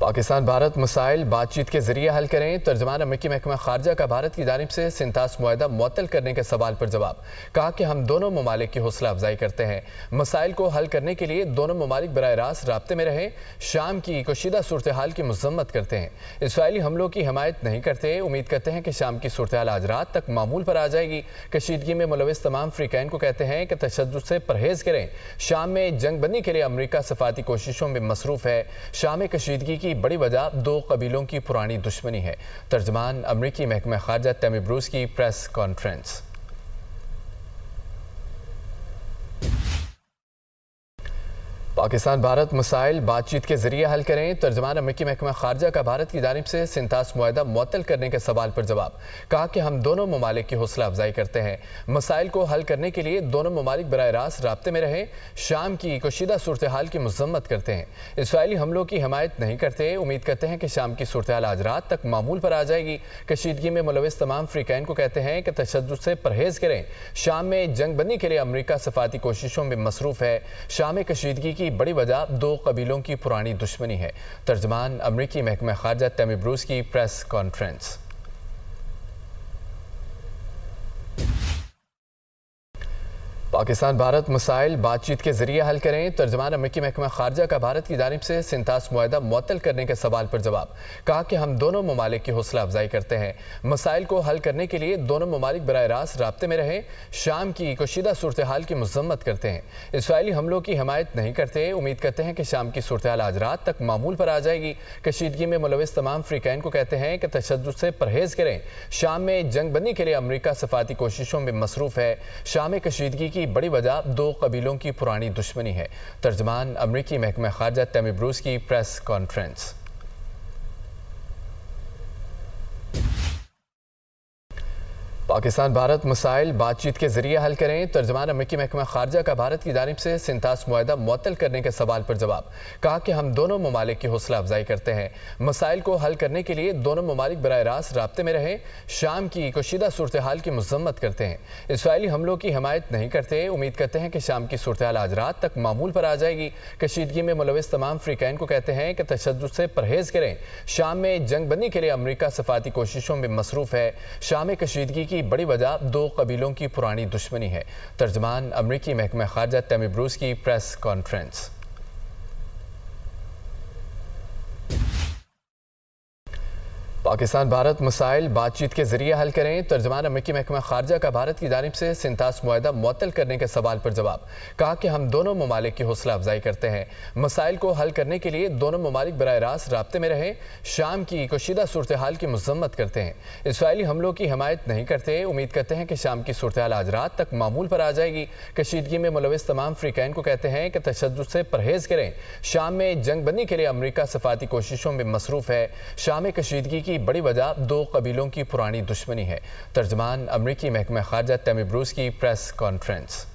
पाकिस्तान भारत मसाइल बातचीत के जरिए हल करें। तर्जमान अमरीकी महकमा खारजा का भारत की जानिब से सिंतास मुआहदा मुअत्तल करने के सवाल पर जवाब। कहा कि हम दोनों ममालिक की हौसला अफजाई करते हैं। मसाइल को हल करने के लिए दोनों ममालिक बराह रास्त राब्ते में रहें। शाम की कशीदा सूरत हाल की मजम्मत करते हैं। इसराइली हमलों की हमायत नहीं करते। उम्मीद करते हैं कि शाम की सूरत हाल आज रात तक मामूल पर आ जाएगी। कशीदगी में मुलविस तमाम अफ्रीकैन को कहते हैं कि तशद्दुद से परहेज करें। शाम में जंग बंदी के लिए अमरीका सफाती कोशिशों में मसरूफ है। शाम कशीदगी की बड़ी वजह दो कबीलों की पुरानी दुश्मनी है। तर्जमान अमरीकी महकमा खारजा तैमी ब्रूस की प्रेस कॉन्फ्रेंस। पाकिस्तान भारत मसाइल बातचीत के जरिए हल करें। तर्जमान अमरीकी महकमा खारजा का भारत की जानिब से सिंतास मुआहदा मुअत्तल करने के सवाल पर जवाब। कहा कि हम दोनों ममालिक की हौसला अफजाई करते हैं। मसाइल को हल करने के लिए दोनों ममालिक बराह रास्त राब्ते में रहें। शाम की कशीदा सूरत हाल की मजम्मत करते हैं। इसराइली हमलों की हमायत नहीं करते। उम्मीद करते हैं कि शाम की सूरत हाल आज रात तक मामूल पर आ जाएगी। कशीदगी में मुलविस तमाम अफ्रीकैन को कहते हैं कि तशद्दुद से परहेज करें। शाम में जंग बंदी के लिए अमरीका सफाती कोशिशों में मसरूफ है। शाम कशीदगी की बड़ी वजह दो कबीलों की पुरानी दुश्मनी है। तर्जमान अमरीकी महकमा खारजा तैमी ब्रूस की प्रेस कॉन्फ्रेंस। पाकिस्तान भारत मसाइल बातचीत के जरिए हल करें। तर्जमान अमरीकी महकमा खारजा का भारत की जानिब से सिंतास मुआहदा मुअत्तल करने के सवाल पर जवाब। कहा कि हम दोनों ममालिक की हौसला अफजाई करते हैं। मसाइल को हल करने के लिए दोनों ममालिक बराह रास्त राब्ते में रहें। शाम की कशीदा सूरत हाल की मजम्मत करते हैं। इसराइली हमलों की हमायत नहीं करते। उम्मीद करते हैं कि शाम की सूरत हाल आज रात तक मामूल पर आ जाएगी। कशीदगी में मुलविस तमाम अफ्रीकैन को कहते हैं कि तशद्दुद से परहेज करें। शाम में जंग बंदी के लिए अमरीका सफाती कोशिशों में मसरूफ है। शाम कशीदगी की बड़ी वजह दो कबीलों की पुरानी दुश्मनी है। तर्जमान अमरीकी महकमा खारजा तैमी ब्रूस की प्रेस कॉन्फ्रेंस। पाकिस्तान भारत मसाइल बातचीत के जरिए हल करें। तर्जमान अमरीकी महकमा खारजा का भारत की जानिब से सिंतास मुआहदा मुअत्तल करने के सवाल पर जवाब। कहा कि हम दोनों ममालिक की हौसला अफजाई करते हैं। मसाइल को हल करने के लिए दोनों ममालिक बराह रास्त राब्ते में रहें। शाम की कशीदा सूरत हाल की मजम्मत करते हैं। इसराइली हमलों की हमायत नहीं करते। उम्मीद करते हैं कि शाम की सूरत हाल आज रात तक मामूल पर आ जाएगी। कशीदगी में मुलविस तमाम अफ्रीकैन को कहते हैं कि तशद्दुद से परहेज करें। शाम में जंग बंदी के लिए अमरीका सफाती कोशिशों में मसरूफ है। शाम कशीदगी की बड़ी वजह दो कबीलों की पुरानी दुश्मनी है। तर्जमान अमरीकी महकमा खारजा तैमी ब्रूस की प्रेस कॉन्फ्रेंस। पाकिस्तान भारत मसाइल बातचीत के जरिए हल करें। तर्जमान अमरीकी महकमा खारजा का भारत की जानिब से सिंतास मुआहदा मुअत्तल करने के सवाल पर जवाब। कहा कि हम दोनों ममालिक की हौसला अफजाई करते हैं। मसाइल को हल करने के लिए दोनों ममालिक बराह रास्त राब्ते में रहें। शाम की कशीदा सूरत हाल की मजम्मत करते हैं। इसराइली हमलों की हमायत नहीं करते। उम्मीद करते हैं कि शाम की सूरत हाल आज रात तक मामूल पर आ जाएगी। कशीदगी में मुलविस तमाम अफ्रीकैन को कहते हैं कि तशद्दुद से परहेज करें। शाम में जंग बंदी के लिए अमरीका सफाती कोशिशों में मसरूफ है। शाम कशीदगी की बड़ी वजह दो कबीलों की पुरानी दुश्मनी है। तर्जमान अमरीकी महकमा खारजा तैमी ब्रूस की प्रेस कॉन्फ्रेंस।